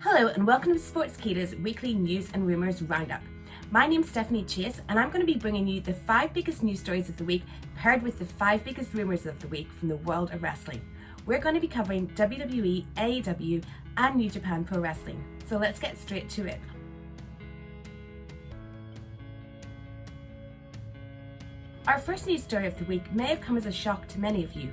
Hello and welcome to Sportskeeda's weekly news and rumors roundup. My name's Stephanie Chase and I'm going to be bringing you the 5 biggest news stories of the week paired with the 5 biggest rumors of the week from the world of wrestling. We're going to be covering WWE, AEW and New Japan Pro Wrestling. So let's get straight to it. Our first news story of the week may have come as a shock to many of you.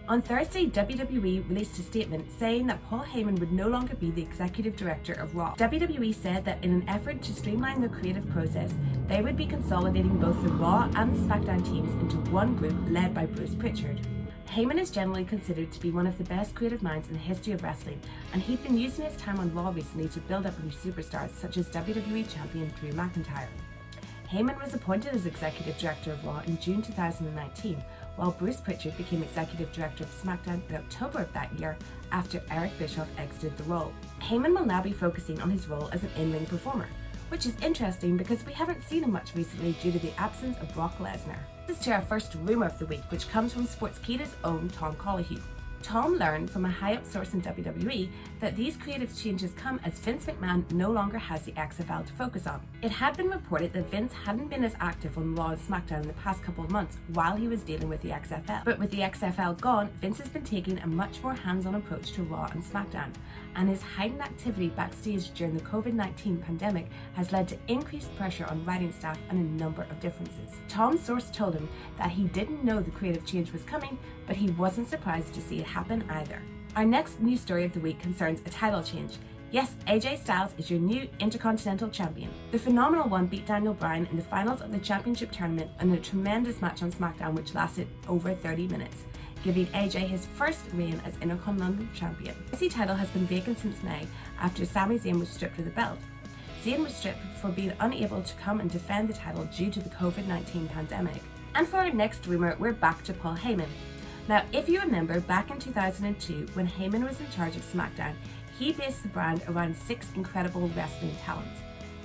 On Thursday, WWE released a statement saying that Paul Heyman would no longer be the executive director of Raw. WWE said that in an effort to streamline their creative process, they would be consolidating both the Raw and the SmackDown teams into one group led by Bruce Pritchard. Heyman is generally considered to be one of the best creative minds in the history of wrestling, and he'd been using his time on Raw recently to build up new superstars such as WWE Champion Drew McIntyre. Heyman was appointed as executive director of Raw in June 2019, while Bruce Pritchard became executive director of SmackDown in October of that year after Eric Bischoff exited the role. Heyman will now be focusing on his role as an in-ring performer, which is interesting because we haven't seen him much recently due to the absence of Brock Lesnar. This is to our first rumor of the week, which comes from Sportskeeda's own Tom Collahue. Tom learned from a high-up source in WWE that these creative changes come as Vince McMahon no longer has the XFL to focus on. It had been reported that Vince hadn't been as active on Raw and SmackDown in the past couple of months while he was dealing with the XFL. But with the XFL gone, Vince has been taking a much more hands-on approach to Raw and SmackDown, and his heightened activity backstage during the COVID-19 pandemic has led to increased pressure on writing staff and a number of differences. Tom's source told him that he didn't know the creative change was coming, but he wasn't surprised to see it happen either. Our next news story of the week concerns a title change. Yes, AJ Styles is your new Intercontinental Champion. The Phenomenal One beat Daniel Bryan in the finals of the championship tournament in a tremendous match on SmackDown which lasted over 30 minutes, giving AJ his first reign as Intercontinental Champion. The IC title has been vacant since May after Sami Zayn was stripped of the belt. Zayn was stripped for being unable to come and defend the title due to the COVID-19 pandemic. And for our next rumor, we're back to Paul Heyman. Now, if you remember, back in 2002, when Heyman was in charge of SmackDown, he based the brand around 6 incredible wrestling talents: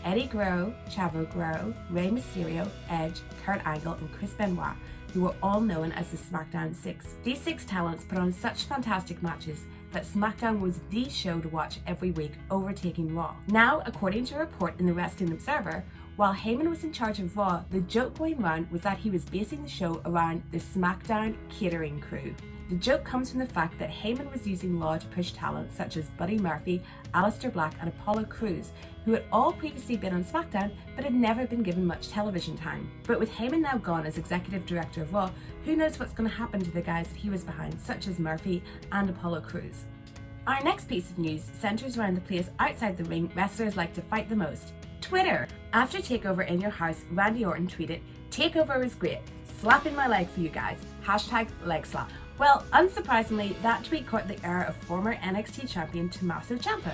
Eddie Guerrero, Chavo Guerrero, Rey Mysterio, Edge, Kurt Angle, and Chris Benoit, who were all known as the SmackDown 6. These 6 talents put on such fantastic matches that SmackDown was the show to watch every week, overtaking Raw. Now, according to a report in the Wrestling Observer, while Heyman was in charge of Raw, the joke going round was that he was basing the show around the SmackDown catering crew. The joke comes from the fact that Heyman was using Raw to push talent such as Buddy Murphy, Aleister Black and Apollo Crews, who had all previously been on SmackDown but had never been given much television time. But with Heyman now gone as executive director of Raw, who knows what's going to happen to the guys that he was behind, such as Murphy and Apollo Crews. Our next piece of news centers around the place outside the ring wrestlers like to fight the most: Twitter. After TakeOver in Your House, Randy Orton tweeted, "TakeOver is great. Slapping my leg for you guys. #leg slap." Well, unsurprisingly, that tweet caught the ire of former NXT champion Tommaso Ciampa,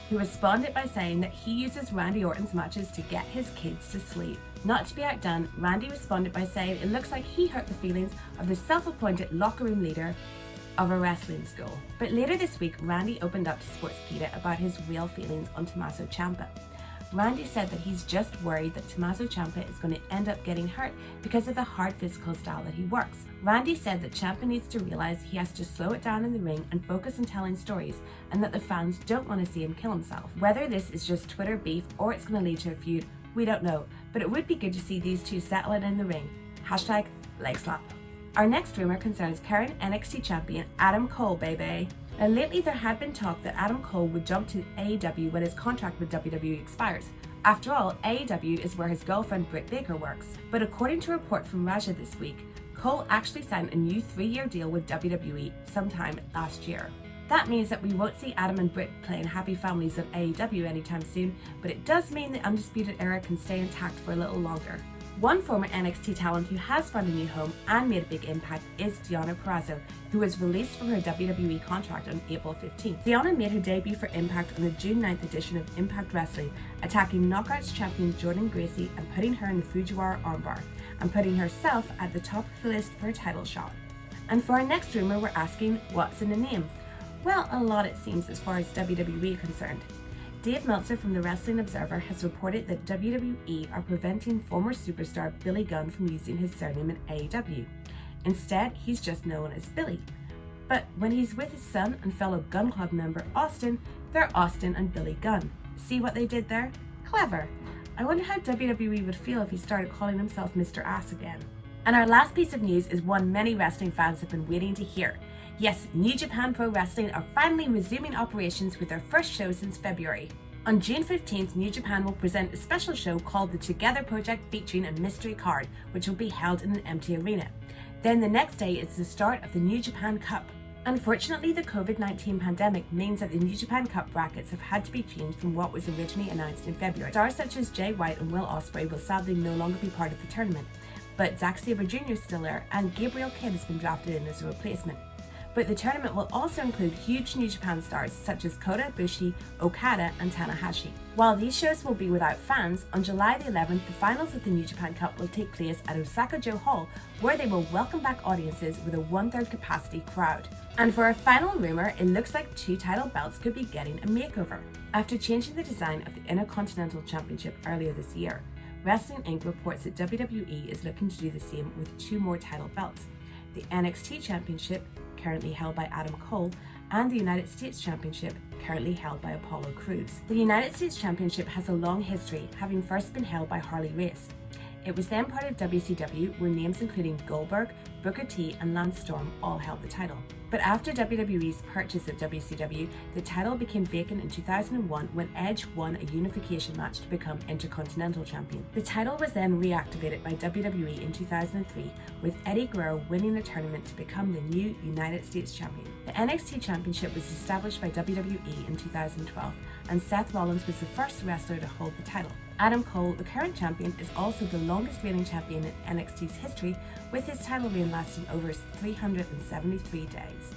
who responded by saying that he uses Randy Orton's matches to get his kids to sleep. Not to be outdone, Randy responded by saying it looks like he hurt the feelings of the self-appointed locker room leader of a wrestling school. But later this week, Randy opened up to Sportskeeda about his real feelings on Tommaso Ciampa. Randy said that he's just worried that Tommaso Ciampa is going to end up getting hurt because of the hard physical style that he works. Randy said that Ciampa needs to realize he has to slow it down in the ring and focus on telling stories, and that the fans don't want to see him kill himself. Whether this is just Twitter beef or it's going to lead to a feud, we don't know, but it would be good to see these two settle it in the ring. #leg slap. Our next rumor concerns current NXT champion Adam Cole, baby. Now, lately there had been talk that Adam Cole would jump to AEW when his contract with WWE expires. After all, AEW is where his girlfriend Britt Baker works. But according to a report from Raja this week, Cole actually signed a new 3-year deal with WWE sometime last year. That means that we won't see Adam and Britt playing happy families of AEW anytime soon, but it does mean the Undisputed Era can stay intact for a little longer. One former NXT talent who has found a new home and made a big impact is Deonna Purrazzo, who was released from her WWE contract on April 15th. Deonna made her debut for Impact on the June 9th edition of Impact Wrestling, attacking Knockouts champion Jordan Gracie and putting her in the Fujiwara armbar, and putting herself at the top of the list for a title shot. And for our next rumor, we're asking, what's in the name? Well, a lot it seems as far as WWE is concerned. Dave Meltzer from the Wrestling Observer has reported that WWE are preventing former superstar Billy Gunn from using his surname in AEW. Instead, he's just known as Billy. But when he's with his son and fellow Gun Club member Austin, They're Austin and Billy Gunn. See what they did there? Clever. I wonder how WWE would feel if he started calling himself Mr. Ass again. And our last piece of news is one many wrestling fans have been waiting to hear. Yes, New Japan Pro Wrestling are finally resuming operations with their first show since February. On June 15th, New Japan will present a special show called the Together Project featuring a mystery card, which will be held in an empty arena. Then the next day is the start of the New Japan Cup. Unfortunately, the COVID-19 pandemic means that the New Japan Cup brackets have had to be changed from what was originally announced in February. Stars such as Jay White and Will Ospreay will sadly no longer be part of the tournament, but Zack Sabre Jr. is still there and Gabriel Kidd has been drafted in as a replacement. But the tournament will also include huge New Japan stars such as Kota Ibushi, Okada and Tanahashi. While these shows will be without fans, on July the 11th the finals of the New Japan Cup will take place at Osaka-jo Hall, where they will welcome back audiences with a 1/3 capacity crowd. And for a final rumour, it looks like 2 title belts could be getting a makeover. After changing the design of the Intercontinental Championship earlier this year, Wrestling Inc. reports that WWE is looking to do the same with 2 more title belts. The NXT Championship, currently held by Adam Cole, and the United States Championship, currently held by Apollo Crews. The United States Championship has a long history, having first been held by Harley Race. It was then part of WCW, where names including Goldberg, Booker T and Lance Storm all held the title. But after WWE's purchase of WCW, the title became vacant in 2001 when Edge won a unification match to become Intercontinental Champion. The title was then reactivated by WWE in 2003, with Eddie Guerrero winning the tournament to become the new United States Champion. The NXT Championship was established by WWE in 2012, and Seth Rollins was the first wrestler to hold the title. Adam Cole, the current champion, is also the longest reigning champion in NXT's history, with his title reign lasting over 373 days.